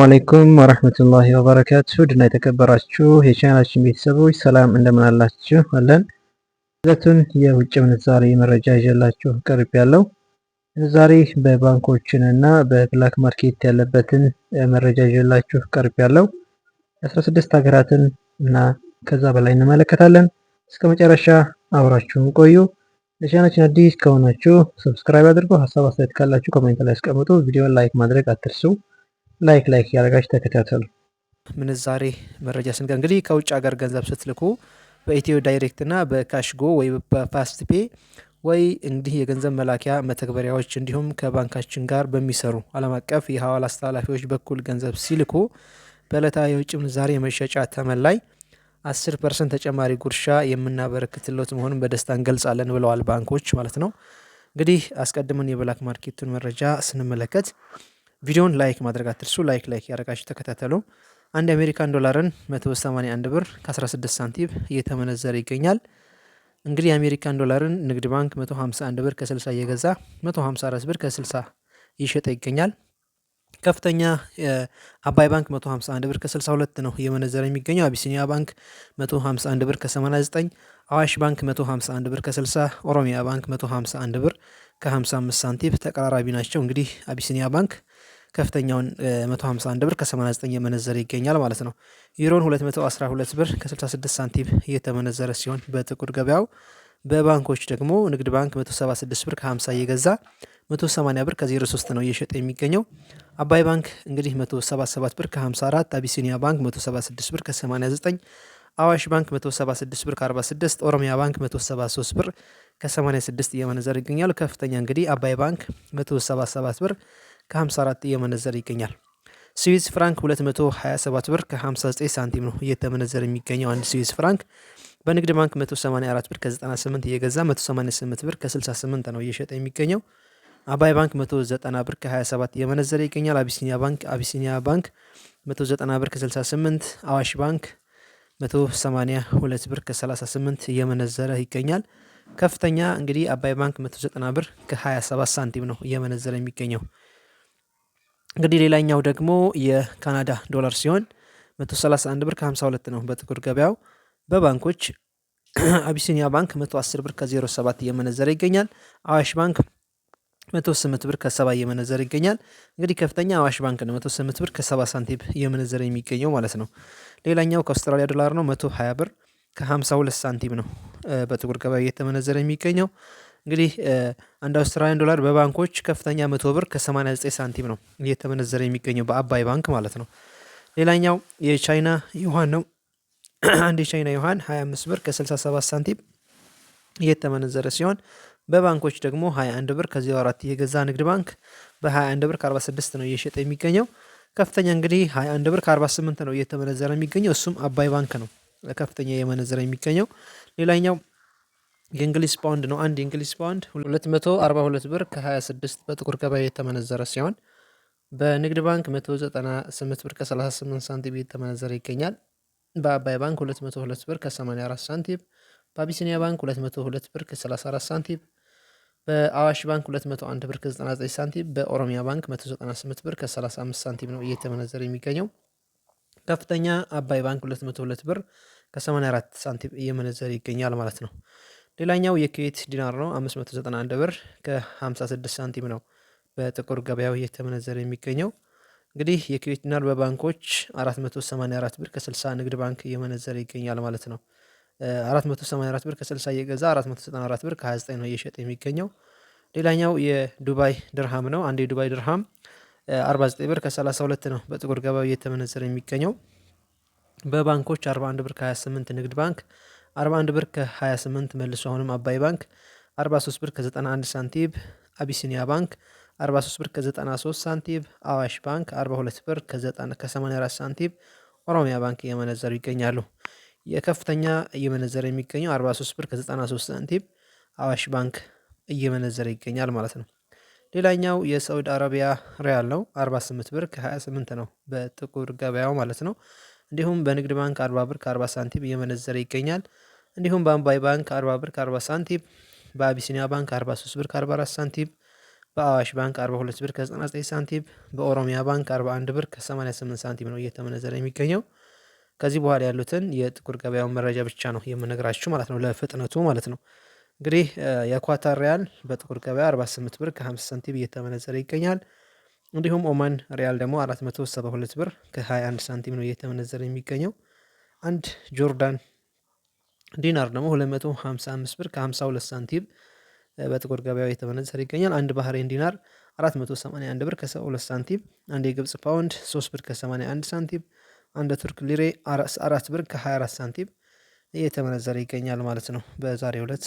አለይኩም ወራህመቱላሂ ወበረካቱ ድና የተከበራችሁ የቻናላችን ቤተሰቦች ሰላም እንደምን አላችሁ? አለን ሁለቱን የውጭ ምንዛሬ መረጃ ይዤላችሁ ቀርብ ያለው ዛሬ በባንኮችን እና በብላክ ማርኬት ያለበትን መረጃ ይዤላችሁ ቀርብ ያለው 16 ሀገራትን እና ከዛ በላይ እንመለከታለን። እስከ መጨረሻ አብራችሁን ቆዩ። ለቻናላችን አዲስ ከሆናችሁ ሰብስክራይብ አድርጉ። ሀሳብ አስተያየት ካላችሁ ኮሜንት ላይ አስቀምጡ። ቪዲዮን ላይክ ማድረግ አትርሱ። ላይክ ያደርጋችሁ ተከታተሉ። ምንዛሬ መረጃ ስንገር እንግዲህ ከውጭ ሀገር ገንዘብ ስትልኩ በኢትዮ ዳይሬክት እና በካሽጎ ወይ በፋስት ፔ ወይ እንዲህ የገንዘብ መላኪያ መተግበሪያዎች እንዲሁም ከባንካችን ጋር በሚሰሩ ዓለም አቀፍ የሐዋላ አስተላላፊዎች በኩል ገንዘብ ሲልኩ በዕለታዊ የውጭ ምንዛሬ መሸጫ ተመን ላይ 10% ተጨማሪ ጉርሻ የምናበረክትለት መሆኑን በደስታ እንገልጻለን ብለዋል ባንኮች ማለት ነው። እንግዲህ አስቀድመን የብላክ ማርኬቱን መረጃ ስንመለከት ቪዲዮን ላይክ ማድረግ አትርሱ። ላይክ ያደርጋችሁ ተከታተሉ። አንድ የአሜሪካን ዶላርን 181 ብር ከ16 ሳንቲም እየተመነዘረ ይገኛል። እንግዲህ የአሜሪካን ዶላርን ንግድ ባንክ 151 ብር ከ60 እየገዛ 154 ብር ከ60 እየሸጠ ይገኛል። ከፍተኛ አባይ ባንክ 151 ብር ከ62 ነው እየመነዘረ የሚገኘው። አቢሲኒያ ባንክ 151 ብር ከ89፣ አዋሽ ባንክ 151 ብር ከ60፣ ኦሮሚያ ባንክ 151 ብር ከ55 ሳንቲም ተቀራራቢ ናቸው። እንግዲህ አቢሲኒያ ባንክ ከፍተኛውን 151 ብር ከ89 እየመነዘረ ይገኛል ማለት ነው። ዩሮን 212 ብር ከ66 ሳንቲም እየተመነዘረ ሲሆን በጥቁር ገበያው በባንኮች ደግሞ ንግድ ባንክ 176 ብር ከ50 እየገዛ 180 ብር ከ03 ነው እየሸጠ የሚገኘው። አባይ ባንክ እንግዲህ 177 ብር ከ54፣ አቢሲኒያ ባንክ 176 ብር ከ89፣ አዋሽ ባንክ 176 ብር ከ46፣ ኦሮሚያ ባንክ 173 ብር ከ86 እየመነዘረ ይገኛል። ከፍተኛ እንግዲህ አባይ ባንክ 177 ብር ከ54 እየመነዘረ ይገኛል። ስዊዝ ፍራንክ 227 ብር ከ59 ሳንቲም ነው እየተመነዘረ የሚገኘው። አንድ ስዊዝ ፍራንክ በንግድ ባንክ 184 ብር ከ98 እየገዛ 188 ብር ከ68 ነው እየሸጠ የሚገኘው። አባይ ባንክ 190 ብር ከ27 እየመነዘረ ይገኛል። አቢሲኒያ ባንክ 190 ብር ከ68፣ አዋሽ ባንክ 182 ብር ከ38 እየመነዘረ ይገኛል። ከፍተኛ እንግዲህ አባይ ባንክ 190 ብር ከ27 ሳንቲም ነው እየመነዘረ የሚገኘው። እንግዲህ ሌላኛው ደግሞ የካናዳ ዶላር ሲሆን 131 ብር ከ52 ነው በጥቁር ገበያው። በባንኮች አቢሲኒያ ባንክ 110 ብር ከ07 እየመነዘረ ይገኛል። አዋሽ ባንክ 108 ብር ከ70 እየመነዘረ ይገኛል። እንግዲህ ከፍተኛ አዋሽ ባንክ ነው 108 ብር ከ70 ሳንቲም እየመነዘረ የሚገኘው ማለት ነው። ሌላኛው ከአውስትራሊያ ዶላር ነው 120 ብር ከ52 ሳንቲም ነው በጥቁር ገበያ እየተመነዘረ የሚገኘው። እንግዲህ አንድ አውስትራሊያን ዶላር በባንኮች ከፍተኛ 100 ብር ከ89 ሳንቲም ነው እየተመነዘረ የሚገኘው በአባይ ባንክ ማለት ነው። ሌላኛው የቻይና ዩዋን ነው። አንድ የቻይና ዩዋን 25 ብር ከ67 ሳንቲም እየተመነዘረ ሲሆን በባንኮች ደግሞ 21 ብር ከ04 እየገዛ ንግድ ባንክ በ21 ብር ከ46 ነው እየሸጠ የሚገኘው። ከፍተኛ እንግዲህ 21 ብር ከ48 ነው እየተመነዘረ የሚገኘው። እሱም አባይ ባንክ ነው ከፍተኛ እየመነዘረ የሚገኘው። ሌላኛው የእንግሊዝ ፓውንድ ነው። አንድ የእንግሊዝ ፓውንድ 242 ብር ከ26 በጥቁር ገበያ የተመነዘረ ሲሆን በንግድ ባንክ 198 ብር ከ38 ሳንቲም የተመነዘረ ይገኛል። በአባይ ባንክ 202 ብር ከ84 ሳንቲም፣ በአቢሲኒያ ባንክ 202 ብር ከ34 ሳንቲም፣ በአዋሽ ባንክ 201 ብር ከ99 ሳንቲም፣ በኦሮሚያ ባንክ 198 ብር ከ35 ሳንቲም ነው እየተመነዘረ የሚገኘው። ከፍተኛ አባይ ባንክ 202 ብር ከ84 ሳንቲም እየመነዘረ ይገኛል ማለት ነው። ሌላኛው የኩዌት ዲናር ነው። 591 ብር ከ56 ሳንቲም ነው በጥቁር ገበያው እየተመነዘረ የሚገኘው። እንግዲህ የኩዌት ዲናር በባንኮች 484 ብር ከ60 ንግድ ባንክ እየመነዘረ ይገኛል ማለት ነው። 484 ብር ከ60 እየገዛ 494 ብር ከ29 ነው እየሸጠ የሚገኘው። ሌላኛው የዱባይ ድርሃም ነው። አንድ የዱባይ ድርሃም 49 ብር ከ32 ነው በጥቁር ገበያው እየተመነዘረ የሚገኘው። በባንኮች 41 ብር ከ28 ንግድ ባንክ 41 ብር ከ28 መልሶ አሁንም አባይ ባንክ 43 ብር ከ91 ሳንቲም፣ አቢሲኒያ ባንክ 43 ብር ከ93 ሳንቲም፣ አዋሽ ባንክ 42 ብር ከ84 ሳንቲም፣ ኦሮሚያ ባንክ እየመነዘሩ ይገኛሉ። የከፍተኛ እየመነዘረ የሚገኘው 43 ብር ከ93 ሳንቲም አዋሽ ባንክ እየመነዘረ ይገኛል ማለት ነው። ሌላኛው የሳዑዲ አረቢያ ሪያል ነው። 48 ብር ከ28 ነው በጥቁር ገበያው ማለት ነው። እንዲሁም በንግድ ባንክ 40 ብር ከ40 ሳንቲም እየመነዘረ ይገኛል። እንዲሁም በአባይ ባንክ 40 ብር ከ40 ሳንቲም፣ በአቢሲኒያ ባንክ 43 ብር ከ44 ሳንቲም፣ በአዋሽ ባንክ 42 ብር ከ99 ሳንቲም፣ በኦሮሚያ ባንክ 41 ብር ከ88 ሳንቲም ነው እየተመነዘረ የሚገኘው። ከዚህ በኋላ ያሉትን የጥቁር ገበያውን መረጃ ብቻ ነው የምነግራችሁ ማለት ነው፣ ለፍጥነቱ ማለት ነው። እንግዲህ የኳታር ሪያል በጥቁር ገበያ 48 ብር ከ50 ሳንቲም እየተመነዘረ ይገኛል። እንዲሁም ኦማን ሪያል ደግሞ 472 ብር ከ21 ሳንቲም ነው እየተመነዘረ የሚገኘው። አንድ ጆርዳን ዲናር ደግሞ 255 ብር ከ52 ሳንቲም በጥቁር ገበያው የተመነዘረ ይገኛል። አንድ ባህሬን ዲናር 481 ብር ከ72 ሳንቲም፣ አንድ የግብጽ ፓውንድ 3 ብር ከ81 ሳንቲም፣ አንድ ቱርክ ሊሬ 4 ብር ከ24 ሳንቲም እየተመነዘረ ይገኛል ማለት ነው በዛሬው ዕለት።